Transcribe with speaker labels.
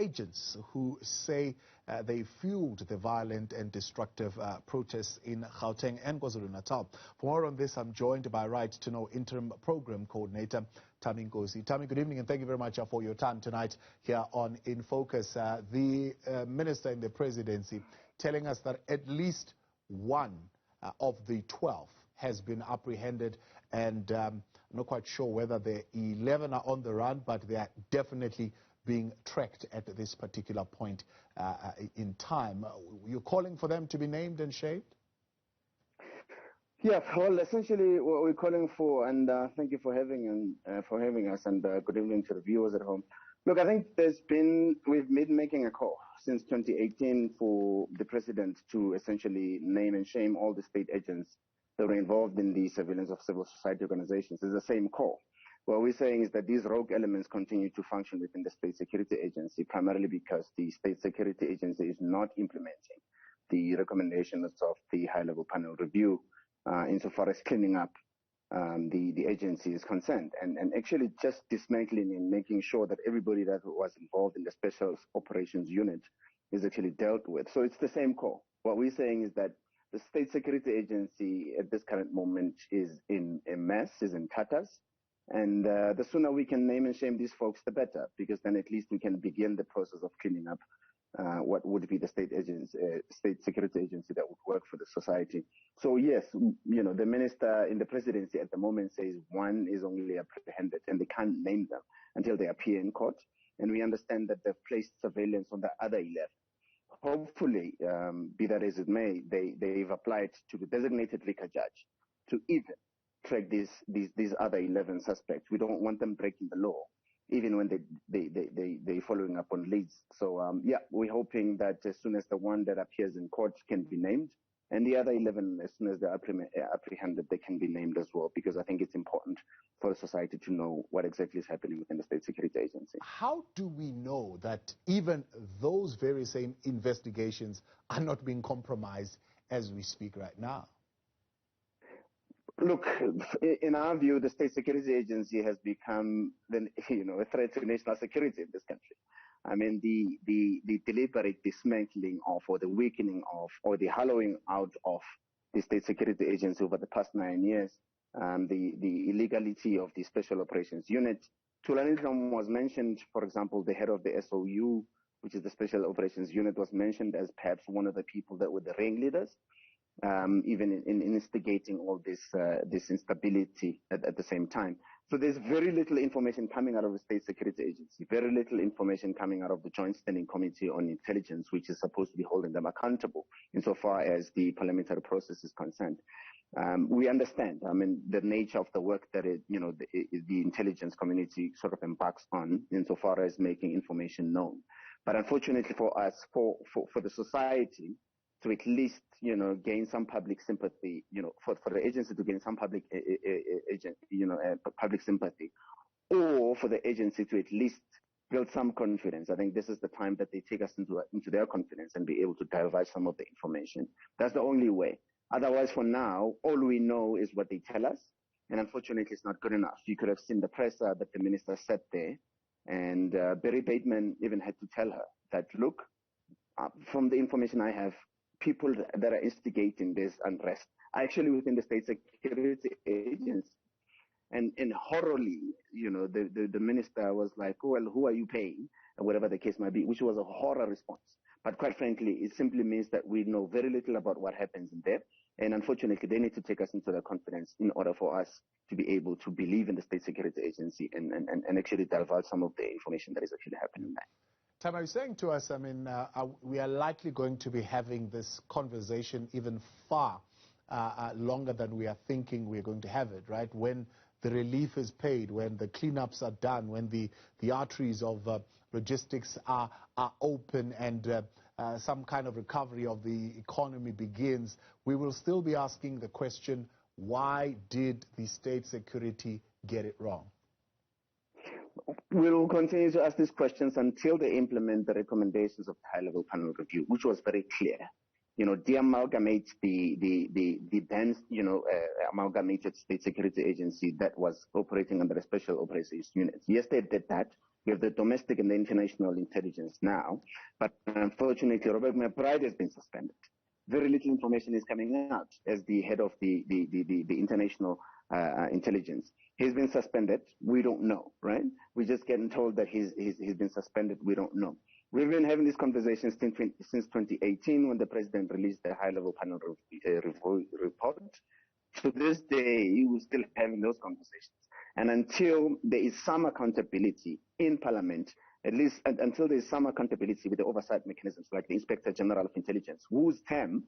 Speaker 1: agents who say they fueled the violent and destructive protests in Gauteng and KwaZulu-Natal. For more on this, I'm joined by Right to Know Interim Program Coordinator Thami Nkosi. Thami, good evening and thank you very much for your time tonight here on In Focus. The Minister in the Presidency telling us that at least one of the 12 has been apprehended, and I'm not quite sure whether the 11 are on the run, but they are definitely being tracked at this particular point in time. You're calling for them to be named and shamed?
Speaker 2: Yeah, well, essentially what we're calling for, and thank you for having us, and good evening to the viewers at home. Look, I think we've been making a call since 2018 for the president to essentially name and shame all the state agents that were involved in the surveillance of civil society organizations. It's the same call. What we're saying is that these rogue elements continue to function within the State Security Agency, primarily because the State Security Agency is not implementing the recommendations of the high-level panel review insofar as cleaning up the agency is concerned, and actually just dismantling and making sure that everybody that was involved in the Special Operations Unit is actually dealt with. So it's the same call. What we're saying is that the State Security Agency at this current moment is in a mess, is in tatters, and the sooner we can name and shame these folks, the better, because then at least we can begin the process of cleaning up what would be the state security agency that would work for the society. So yes, you know, the minister in the presidency at the moment says one is only apprehended and they can't name them until they appear in court. And we understand that they've placed surveillance on the other 11. Hopefully, be that as it may, they've applied to the designated liquor judge to even track these other 11 suspects. We don't want them breaking the law, even when they're following up on leads. So, yeah, we're hoping that as soon as the one that appears in court can be named, and the other 11, as soon as they're apprehended, they can be named as well, because I think it's important for society to know what exactly is happening within the State Security Agency.
Speaker 1: How do we know that even those very same investigations are not being compromised as we speak right now?
Speaker 2: Look, in our view, the State Security Agency has become, a threat to national security in this country. I mean, the deliberate dismantling of, or the weakening of, or the hollowing out of the State Security Agency over the past 9 years, the illegality of the Special Operations Unit. Newzroom was mentioned, for example, the head of the SOU, which is the Special Operations Unit, was mentioned as perhaps one of the people that were the ringleaders. Even in instigating all this instability at the same time. So there's very little information coming out of the State Security Agency, very little information coming out of the Joint Standing Committee on Intelligence, which is supposed to be holding them accountable insofar as the parliamentary process is concerned. We understand, I mean, the nature of the work that the intelligence community sort of embarks on insofar as making information known. But unfortunately for us, for the society, to at least, gain some public sympathy, for the agency to gain some public sympathy, or for the agency to at least build some confidence. I think this is the time that they take us into their confidence and be able to divulge some of the information. That's the only way. Otherwise, for now, all we know is what they tell us, and unfortunately, it's not good enough. You could have seen the presser that the minister sat there, and Barry Bateman even had to tell her that, look, from the information I have, people that are instigating this unrest are actually within the State Security Agency. And horribly, the minister was like, oh, well, who are you paying? And whatever the case might be, which was a horror response. But quite frankly, it simply means that we know very little about what happens in there. And unfortunately, they need to take us into their confidence in order for us to be able to believe in the State Security Agency and actually divulge some of the information that is actually happening there.
Speaker 1: Thami, are you saying to us, I mean, we are likely going to be having this conversation even far longer than we are thinking we're going to have it, right? When the relief is paid, when the cleanups are done, when the arteries of logistics are open and some kind of recovery of the economy begins, we will still be asking the question, why did the state security get it wrong?
Speaker 2: We'll continue to ask these questions until they implement the recommendations of the high-level panel review, which was very clear. De-amalgamate the then, amalgamated State Security Agency that was operating under a Special Operations Unit. Yes, they did that, We have the domestic and the international intelligence now. But unfortunately, Robert McBride has been suspended. Very little information is coming out as the head of the international intelligence. He's been suspended. We don't know, right? We're just getting told that he's been suspended. We don't know. We've been having these conversations since 2018 when the president released the high-level panel report. To this day, we're still having those conversations. And until there is some accountability in Parliament, at least until there is some accountability with the oversight mechanisms like the Inspector General of Intelligence, whose term